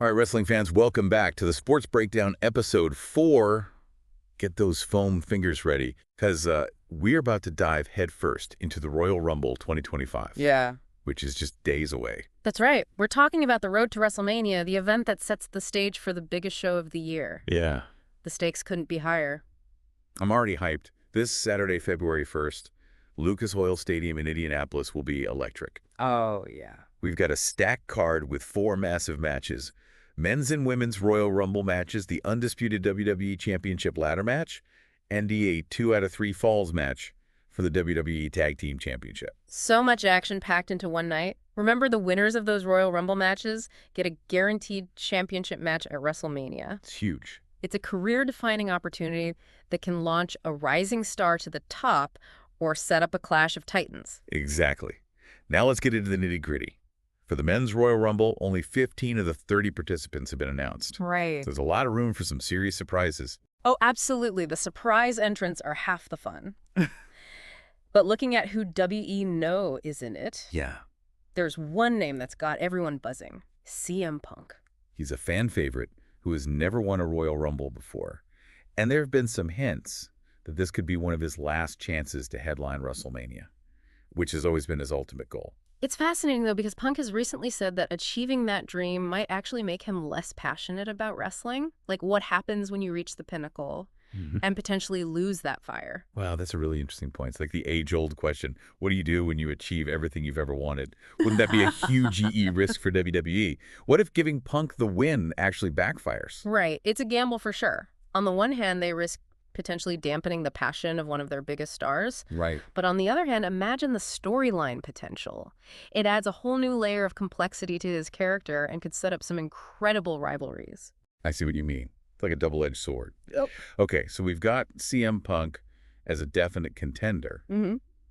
All right, wrestling fans, welcome back to the Sports Breakdown episode 4. Get those foam fingers ready, because we're about to dive headfirst into the Royal Rumble 2025. Yeah. Which is just days away. That's right. We're talking about the road to WrestleMania, the event that sets the stage for the biggest show of the year. Yeah. The stakes couldn't be higher. I'm already hyped. This Saturday, February 1st, Lucas Oil Stadium in Indianapolis will be electric. Oh, yeah. We've got a stacked card with 4 massive matches. Men's and women's Royal Rumble matches, the undisputed WWE Championship ladder match, and a 2 out of 3 falls match for the WWE Tag Team Championship. So much action packed into one night. Remember, the winners of those Royal Rumble matches get a guaranteed championship match at WrestleMania. It's huge. It's a career-defining opportunity that can launch a rising star to the top or set up a clash of titans. Exactly. Now let's get into the nitty-gritty. For the men's Royal Rumble, only 15 of the 30 participants have been announced. Right. So there's a lot of room for some serious surprises. Oh, absolutely. The surprise entrants are half the fun. But looking at who WE know is in it, Yeah. there's one name that's got everyone buzzing: CM Punk. He's a fan favorite who has never won a Royal Rumble before. And there have been some hints that this could be one of his last chances to headline WrestleMania, which has always been his ultimate goal. It's fascinating, though, because Punk has recently said that achieving that dream might actually make him less passionate about wrestling. Like, what happens when you reach the pinnacle and potentially lose that fire? Wow, that's a really interesting point. It's like the age-old question, what do you do when you achieve everything you've ever wanted? Wouldn't that be a huge EE risk for WWE? What if giving Punk the win actually backfires? Right. It's a gamble for sure. On the one hand, they risk potentially dampening the passion of one of their biggest stars. Right. But on the other hand, imagine the storyline potential. It adds a whole new layer of complexity to his character and could set up some incredible rivalries. I see what you mean. It's like a double-edged sword. Yep. Okay, so we've got CM Punk as a definite contender.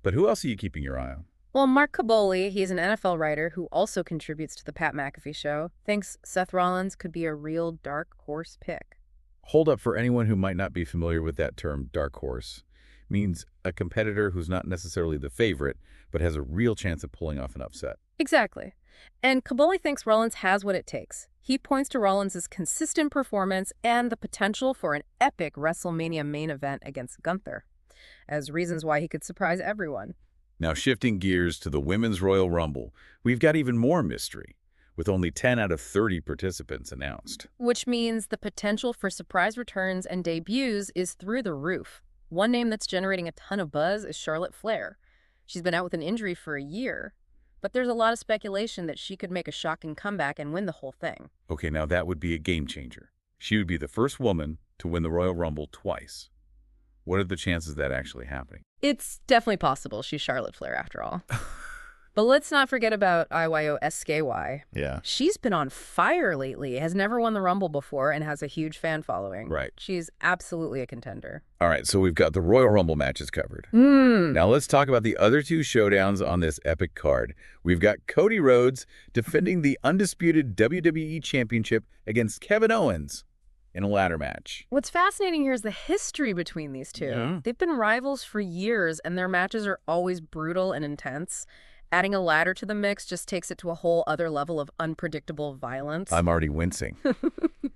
But who else are you keeping your eye on? Well, Mark Kaboly, he's an NFL writer who also contributes to the Pat McAfee Show, thinks Seth Rollins could be a real dark horse pick. Hold up, for anyone who might not be familiar with that term, dark horse means a competitor who's not necessarily the favorite, but has a real chance of pulling off an upset. Exactly. And Kaboly thinks Rollins has what it takes. He points to Rollins' consistent performance and the potential for an epic WrestleMania main event against Gunther as reasons why he could surprise everyone. Now, shifting gears to the Women's Royal Rumble, we've got even more mystery, with only 10 out of 30 participants announced. Which means the potential for surprise returns and debuts is through the roof. One name that's generating a ton of buzz is Charlotte Flair. She's been out with an injury for a year, but there's a lot of speculation that she could make a shocking comeback and win the whole thing. Okay, now that would be a game changer. She would be the first woman to win the Royal Rumble twice. What are the chances of that actually happening? It's definitely possible. She's Charlotte Flair after all. But let's not forget about IYOSKY. Yeah. She's been on fire lately, has never won the Rumble before, and has a huge fan following. Right. She's absolutely a contender. All right, so we've got the Royal Rumble matches covered. Hmm. Now let's talk about the other 2 showdowns on this epic card. We've got Cody Rhodes defending the undisputed WWE Championship against Kevin Owens in a ladder match. What's fascinating here is the history between these two. Yeah. They've been rivals for years, and their matches are always brutal and intense. Adding a ladder to the mix just takes it to a whole other level of unpredictable violence. I'm already wincing.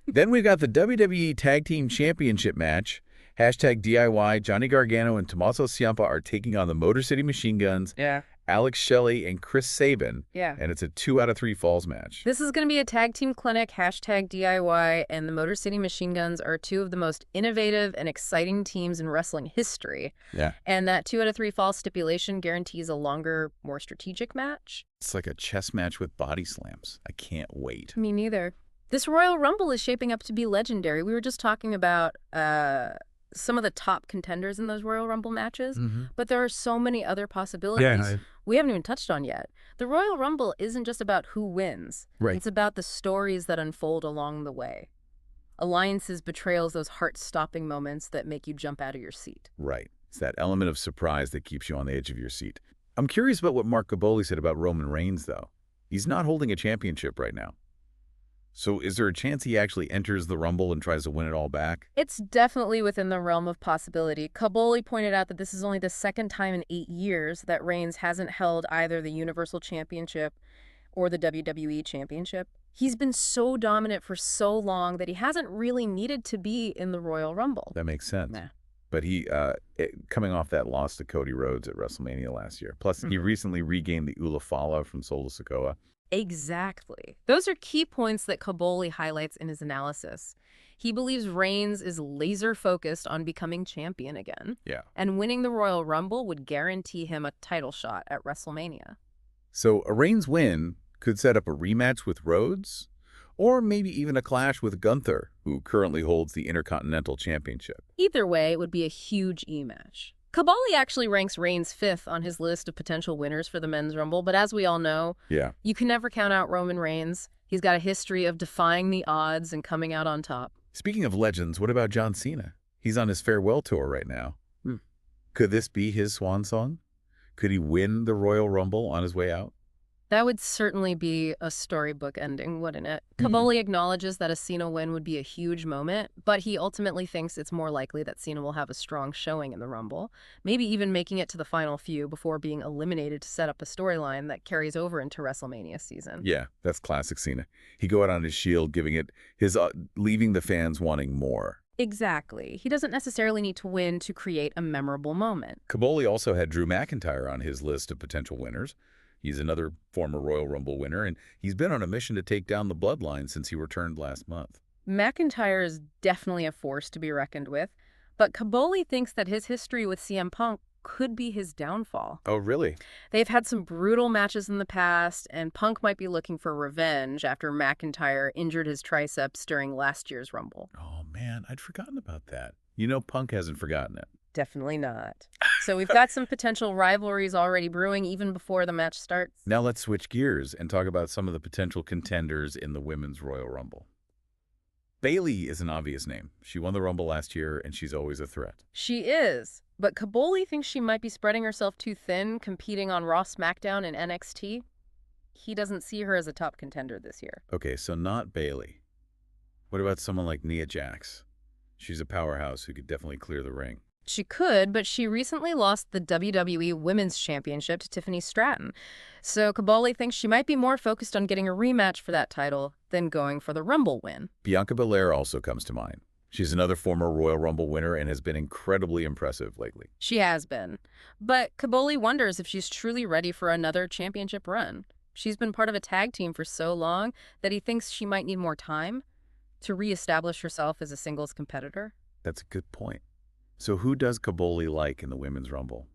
Then we've got the WWE Tag Team Championship match. #DIY, Johnny Gargano and Tommaso Ciampa are taking on the Motor City Machine Guns, Yeah. Alex Shelley and Chris Sabin, Yeah. and it's a 2 out of 3 falls match. This is going to be a tag team clinic. #DIY and the Motor City Machine Guns are 2 of the most innovative and exciting teams in wrestling history. Yeah. And that 2 out of 3 fall stipulation guarantees a longer, more strategic match. It's like a chess match with body slams. I can't wait. Me neither. This Royal Rumble is shaping up to be legendary. We were just talking about some of the top contenders in those Royal Rumble matches, but there are so many other possibilities we haven't even touched on yet. The Royal Rumble isn't just about who wins. Right. It's about the stories that unfold along the way. Alliances, betrayals, those heart-stopping moments that make you jump out of your seat. Right. It's that element of surprise that keeps you on the edge of your seat. I'm curious about what Mark Kaboly said about Roman Reigns, though. He's not holding a championship right now. So is there a chance he actually enters the Rumble and tries to win it all back? It's definitely within the realm of possibility. Kaboly pointed out that this is only the second time in 8 years that Reigns hasn't held either the Universal Championship or the WWE Championship. He's been so dominant for so long that he hasn't really needed to be in the Royal Rumble. That makes sense. Nah. But he, coming off that loss to Cody Rhodes at WrestleMania last year, plus he recently regained the Ula Fala from Solo Sikoa. Exactly. Those are key points that Kaboli highlights in his analysis. He believes Reigns is laser-focused on becoming champion again. Yeah. And winning the Royal Rumble would guarantee him a title shot at WrestleMania. So a Reigns win could set up a rematch with Rhodes, or maybe even a clash with Gunther, who currently holds the Intercontinental Championship. Either way, it would be a huge E-match. Kabali actually ranks Reigns 5th on his list of potential winners for the Men's Rumble, but as we all know, you can never count out Roman Reigns. He's got a history of defying the odds and coming out on top. Speaking of legends, what about John Cena? He's on his farewell tour right now. Could this be his swan song? Could he win the Royal Rumble on his way out? That would certainly be a storybook ending, wouldn't it? Kaboli acknowledges that a Cena win would be a huge moment, but he ultimately thinks it's more likely that Cena will have a strong showing in the Rumble, maybe even making it to the final few before being eliminated to set up a storyline that carries over into WrestleMania season. Yeah, that's classic Cena. He go out on his shield, giving it his, leaving the fans wanting more. Exactly. He doesn't necessarily need to win to create a memorable moment. Kaboli also had Drew McIntyre on his list of potential winners. He's another former Royal Rumble winner, and he's been on a mission to take down the Bloodline since he returned last month. McIntyre is definitely a force to be reckoned with, but Kaboli thinks that his history with CM Punk could be his downfall. Oh, really? They've had some brutal matches in the past, and Punk might be looking for revenge after McIntyre injured his triceps during last year's Rumble. Oh, man, I'd forgotten about that. You know, Punk hasn't forgotten it. Definitely not. So we've got some potential rivalries already brewing even before the match starts. Now let's switch gears and talk about some of the potential contenders in the Women's Royal Rumble. Bayley is an obvious name. She won the Rumble last year, and she's always a threat. She is, but Kaboli thinks she might be spreading herself too thin, competing on Raw, SmackDown, and NXT. He doesn't see her as a top contender this year. Okay, so not Bayley. What about someone like Nia Jax? She's a powerhouse who could definitely clear the ring. She could, but she recently lost the WWE Women's Championship to Tiffany Stratton. So Kaboli thinks she might be more focused on getting a rematch for that title than going for the Rumble win. Bianca Belair also comes to mind. She's another former Royal Rumble winner and has been incredibly impressive lately. She has been. But Kaboli wonders if she's truly ready for another championship run. She's been part of a tag team for so long that he thinks she might need more time to reestablish herself as a singles competitor. That's a good point. So who does Kaboli like in the Women's Rumble?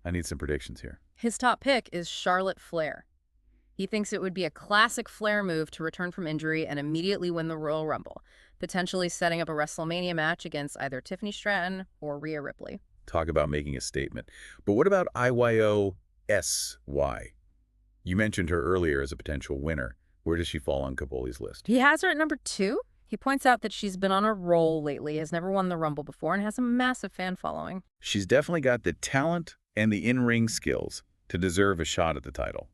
I need some predictions here. His top pick is Charlotte Flair. He thinks it would be a classic Flair move to return from injury and immediately win the Royal Rumble, potentially setting up a WrestleMania match against either Tiffany Stratton or Rhea Ripley. Talk about making a statement. But what about IYOSY? You mentioned her earlier as a potential winner. Where does she fall on Kaboli's list? He has her at number 2. He points out that she's been on a roll lately, has never won the Rumble before, and has a massive fan following. She's definitely got the talent and the in-ring skills to deserve a shot at the title.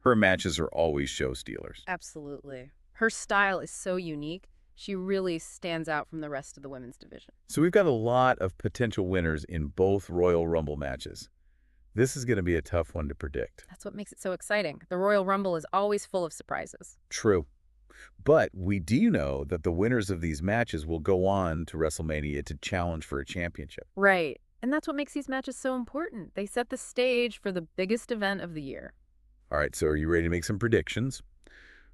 Her matches are always show stealers. Absolutely. Her style is so unique. She really stands out from the rest of the women's division. So we've got a lot of potential winners in both Royal Rumble matches. This is going to be a tough one to predict. That's what makes it so exciting. The Royal Rumble is always full of surprises. True. But we do know that the winners of these matches will go on to WrestleMania to challenge for a championship. Right. And that's what makes these matches so important. They set the stage for the biggest event of the year. All right, so are you ready to make some predictions?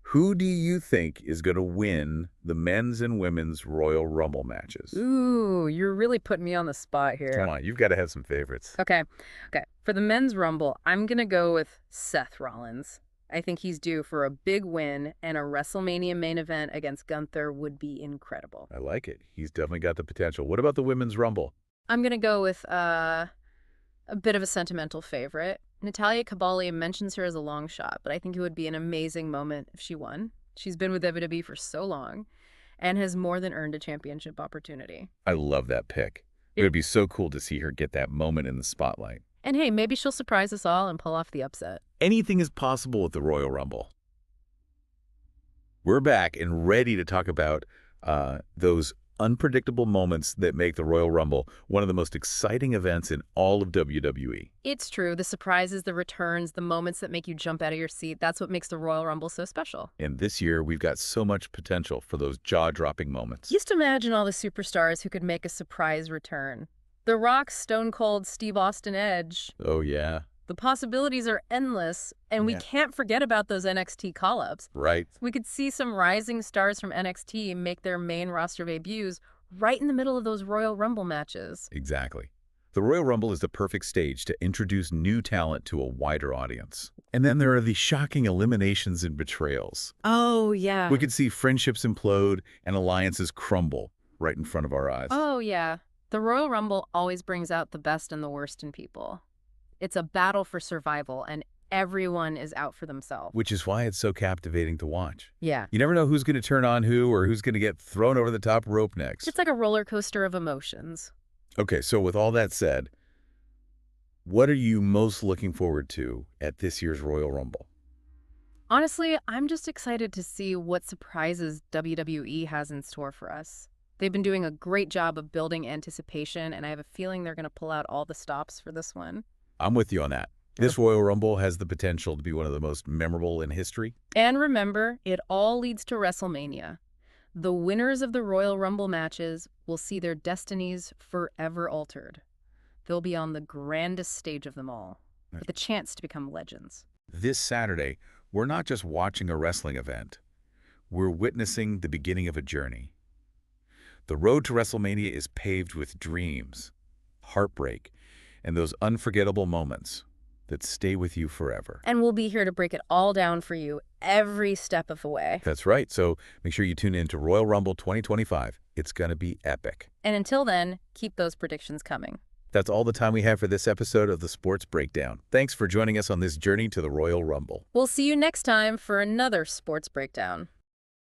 Who do you think is going to win the men's and women's Royal Rumble matches? Ooh, you're really putting me on the spot here. Come on, you've got to have some favorites. Okay. For the men's Rumble, I'm going to go with Seth Rollins. I think he's due for a big win, and a WrestleMania main event against Gunther would be incredible. I like it. He's definitely got the potential. What about the Women's Rumble? I'm going to go with a bit of a sentimental favorite. Natalya Kabali mentions her as a long shot, but I think it would be an amazing moment if she won. She's been with WWE for so long and has more than earned a championship opportunity. I love that pick. It would be so cool to see her get that moment in the spotlight. And hey, maybe she'll surprise us all and pull off the upset. Anything is possible with the Royal Rumble. We're back and ready to talk about those unpredictable moments that make the Royal Rumble one of the most exciting events in all of WWE. It's true. The surprises, the returns, the moments that make you jump out of your seat, that's what makes the Royal Rumble so special. And this year, we've got so much potential for those jaw-dropping moments. Just imagine all the superstars who could make a surprise return. The Rock, Stone Cold, Steve Austin, Edge. Oh, yeah. The possibilities are endless, and we can't forget about those NXT call-ups. Right. We could see some rising stars from NXT make their main roster debuts right in the middle of those Royal Rumble matches. Exactly. The Royal Rumble is the perfect stage to introduce new talent to a wider audience. And then there are the shocking eliminations and betrayals. Oh, yeah. We could see friendships implode and alliances crumble right in front of our eyes. Oh, yeah. The Royal Rumble always brings out the best and the worst in people. It's a battle for survival, and everyone is out for themselves. Which is why it's so captivating to watch. Yeah. You never know who's going to turn on who or who's going to get thrown over the top rope next. It's like a roller coaster of emotions. Okay, so with all that said, what are you most looking forward to at this year's Royal Rumble? Honestly, I'm just excited to see what surprises WWE has in store for us. They've been doing a great job of building anticipation, and I have a feeling they're going to pull out all the stops for this one. I'm with you on that. This Royal Rumble has the potential to be one of the most memorable in history. And remember, it all leads to WrestleMania. The winners of the Royal Rumble matches will see their destinies forever altered. They'll be on the grandest stage of them all, with the chance to become legends. This Saturday, we're not just watching a wrestling event. We're witnessing the beginning of a journey. The road to WrestleMania is paved with dreams, heartbreak, and those unforgettable moments that stay with you forever. And we'll be here to break it all down for you every step of the way. That's right. So make sure you tune in to Royal Rumble 2025. It's going to be epic. And until then, keep those predictions coming. That's all the time we have for this episode of the Sports Breakdown. Thanks for joining us on this journey to the Royal Rumble. We'll see you next time for another Sports Breakdown.